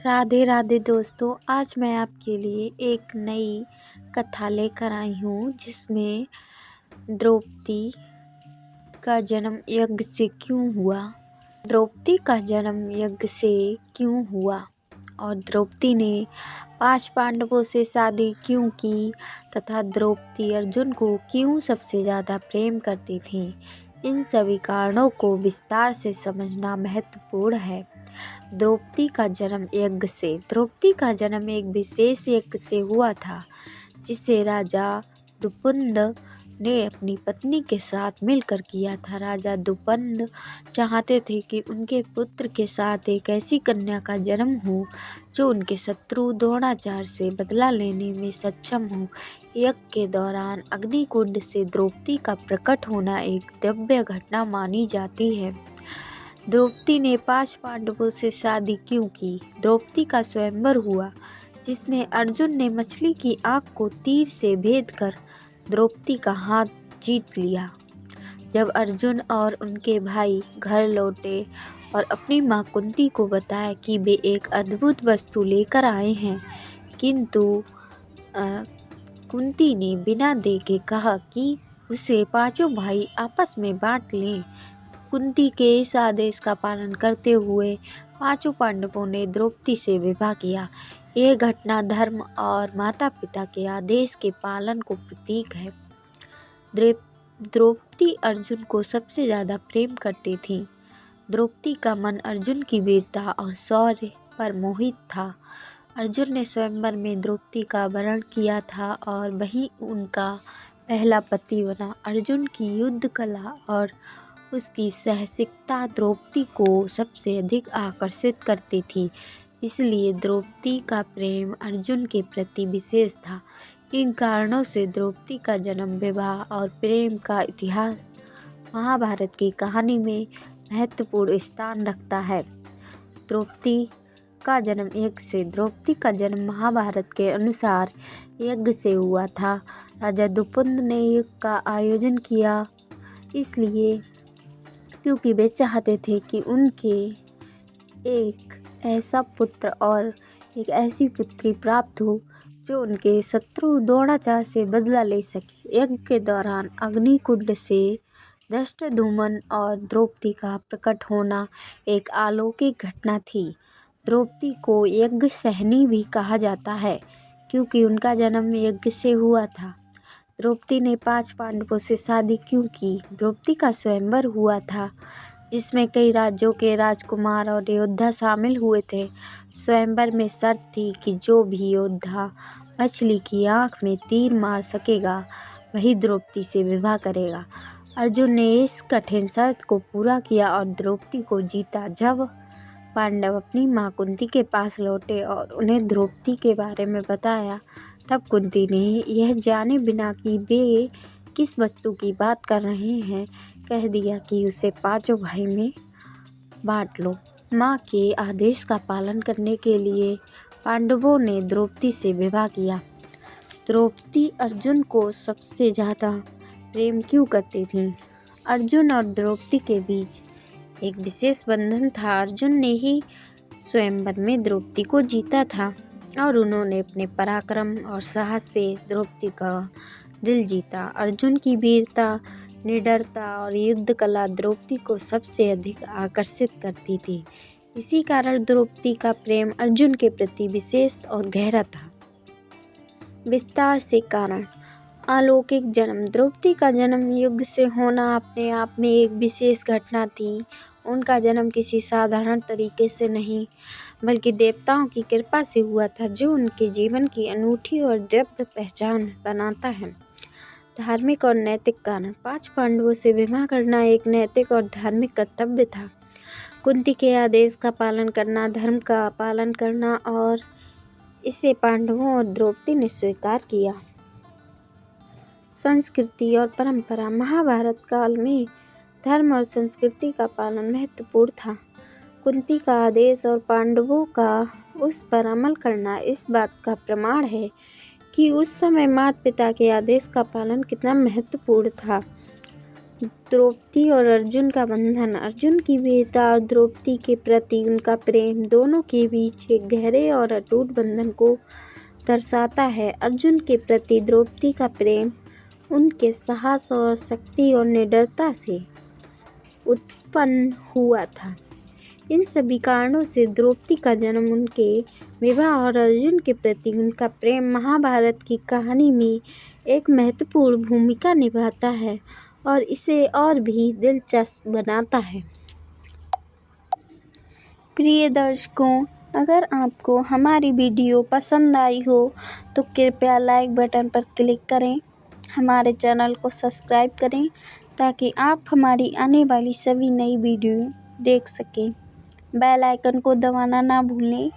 राधे राधे दोस्तों, आज मैं आपके लिए एक नई कथा लेकर आई हूँ जिसमें द्रौपदी का जन्म यज्ञ से क्यों हुआ। द्रौपदी का जन्म यज्ञ से क्यों हुआ और द्रौपदी ने 5 पांडवों से शादी क्यों की तथा द्रौपदी अर्जुन को क्यों सबसे ज़्यादा प्रेम करती थी। इन सभी कारणों को विस्तार से समझना महत्वपूर्ण है। द्रौपदी का जन्म यज्ञ से। द्रौपदी का जन्म एक विशेष यज्ञ से हुआ था जिसे राजा दुपुंद ने अपनी पत्नी के साथ मिलकर किया था। राजा दुपुंद चाहते थे कि उनके पुत्र के साथ एक ऐसी कन्या का जन्म हो जो उनके शत्रु द्रोणाचार्य से बदला लेने में सक्षम हो। यज्ञ के दौरान अग्निकुंड से द्रौपदी का प्रकट होना एक दिव्य घटना मानी जाती है। द्रौपदी ने 5 पांडवों से शादी क्यों की। द्रौपदी का स्वयंवर हुआ जिसमें अर्जुन ने मछली की आँख को तीर से भेद कर द्रौपदी का हाथ जीत लिया। जब अर्जुन और उनके भाई घर लौटे और अपनी माँ कुंती को बताया कि वे एक अद्भुत वस्तु लेकर आए हैं, किंतु कुंती ने बिना देखे कहा कि उसे 5 भाई आपस में बांट लें। कुंती के इस आदेश का पालन करते हुए 5 पांडवों ने द्रौपदी से विवाह किया। यह घटना धर्म और माता पिता के आदेश के पालन को प्रतीक है। द्रौपदी अर्जुन को सबसे ज़्यादा प्रेम करती थी। द्रौपदी का मन अर्जुन की वीरता और शौर्य पर मोहित था। अर्जुन ने स्वयंवर में द्रौपदी का वरण किया था और वही उनका पहला पति बना। अर्जुन की युद्ध कला और उसकी साहसिकता द्रौपदी को सबसे अधिक आकर्षित करती थी, इसलिए द्रौपदी का प्रेम अर्जुन के प्रति विशेष था। इन कारणों से द्रौपदी का जन्म, विवाह और प्रेम का इतिहास महाभारत की कहानी में महत्वपूर्ण स्थान रखता है। द्रौपदी का जन्म यज्ञ से। द्रौपदी का जन्म महाभारत के अनुसार यज्ञ से हुआ था। राजा दुपुंद ने यज्ञ का आयोजन किया इसलिए क्योंकि वे चाहते थे कि उनके एक ऐसा पुत्र और एक ऐसी पुत्री प्राप्त हो जो उनके शत्रु द्रोणाचार्य से बदला ले सके। यज्ञ के दौरान अग्निकुंड से धृष्टद्युम्न और द्रौपदी का प्रकट होना एक अलौकिक घटना थी। द्रौपदी को यज्ञ सहनी भी कहा जाता है क्योंकि उनका जन्म यज्ञ से हुआ था। द्रौपदी ने 5 पांडवों से शादी क्यों की। द्रौपदी का स्वयंवर हुआ था जिसमें कई राज्यों के राजकुमार और योद्धा शामिल हुए थे। स्वयंवर में शर्त थी कि जो भी योद्धा मछली की आँख में तीर मार सकेगा वही द्रौपदी से विवाह करेगा। अर्जुन ने इस कठिन शर्त को पूरा किया और द्रौपदी को जीता। जब पांडव अपनी माँ कुंती के पास लौटे और उन्हें द्रौपदी के बारे में बताया, तब कुंती ने यह जाने बिना कि वे किस वस्तु की बात कर रहे हैं कह दिया कि उसे 5 भाई में बांट लो। माँ के आदेश का पालन करने के लिए पांडवों ने द्रौपदी से विवाह किया। द्रौपदी अर्जुन को सबसे ज़्यादा प्रेम क्यों करती थी। अर्जुन और द्रौपदी के बीच एक विशेष बंधन था। अर्जुन ने ही स्वयंवर में द्रौपदी को जीता था और उन्होंने अपने पराक्रम और साहस से द्रौपदी का दिल जीता। अर्जुन की वीरता, निडरता और युद्ध कला द्रौपदी को सबसे अधिक आकर्षित करती थी। इसी कारण द्रौपदी का प्रेम अर्जुन के प्रति विशेष और गहरा था। विस्तार से कारण। अलौकिक जन्म। द्रौपदी का जन्म युग से होना अपने आप में एक विशेष घटना थी। उनका जन्म किसी साधारण तरीके से नहीं बल्कि देवताओं की कृपा से हुआ था जो उनके जीवन की अनूठी और दिव्य पहचान बनाता है। धार्मिक और नैतिक कारण। 5 पांडवों से विवाह करना एक नैतिक और धार्मिक कर्तव्य था। कुंती के आदेश का पालन करना, धर्म का पालन करना और इसे पांडवों और द्रौपदी ने स्वीकार किया। संस्कृति और परंपरा। महाभारत काल में धर्म और संस्कृति का पालन महत्वपूर्ण था। कुंती का आदेश और पांडवों का उस पर अमल करना इस बात का प्रमाण है कि उस समय माता पिता के आदेश का पालन कितना महत्वपूर्ण था। द्रौपदी और अर्जुन का बंधन। अर्जुन की वीरता और द्रौपदी के प्रति उनका प्रेम दोनों के बीच एक गहरे और अटूट बंधन को दर्शाता है। अर्जुन के प्रति द्रौपदी का प्रेम उनके साहस और शक्ति और निडरता से उत्पन्न हुआ था। इन सभी कारणों से द्रौपदी का जन्म, उनके विवाह और अर्जुन के प्रति उनका प्रेम महाभारत की कहानी में एक महत्वपूर्ण भूमिका निभाता है और इसे और भी दिलचस्प बनाता है। प्रिय दर्शकों, अगर आपको हमारी वीडियो पसंद आई हो तो कृपया लाइक बटन पर क्लिक करें, हमारे चैनल को सब्सक्राइब करें ताकि आप हमारी आने वाली सभी नई वीडियो देख सकें। बेल आइकन को दबाना ना भूलें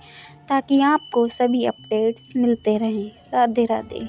ताकि आपको सभी अपडेट्स मिलते रहें। राधे राधे।